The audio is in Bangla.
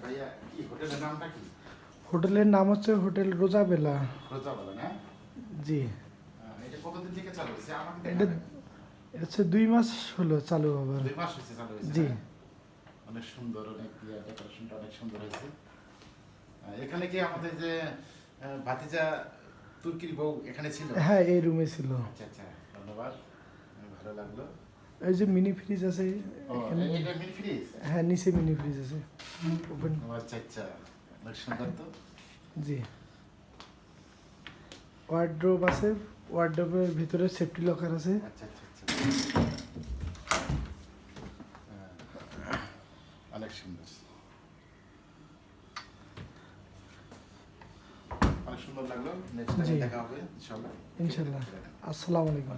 ভাইয়া কি হোটেলের নামটা কি? হোটেলের নাম হচ্ছে হোটেল রোজাবেলা। রোজাবেলা না? জি। এটা কতদিন থেকে চালু হয়েছে? আমাকে এটা এটা হচ্ছে 2 মাস হলো চালু আবার। 2 মাস হয়েছে চালু হয়েছে। জি। অনেক সুন্দর, অনেক ডেকোরেশনটা অনেক সুন্দর হয়েছে। এখানে কি আমাদের যে ভাতিজা তুর্কির বউ এখানে ছিল? হ্যাঁ, এই রুমে ছিল। আচ্ছা আচ্ছা, ধন্যবাদ, ভালো লাগলো। এই যে মিনি ফ্রিজ আছে এখানে। এটা মিনি ফ্রিজ? হ্যাঁ, নিচে মিনি ফ্রিজ আছে। ওপেন। আচ্ছা আচ্ছা, অনেক সুন্দর তো। জি। ওয়ার্ড্রোব আছে, ওয়ার্ড্রোবের ভিতরে সেফটি লকার আছে। আচ্ছা আচ্ছা আচ্ছা, অনেক সুন্দর, অনেক সুন্দর লাগলো। নেক্সট টাইম দেখা হবে ইনশাআল্লাহ। ইনশাআল্লাহ। আসসালামু আলাইকুম।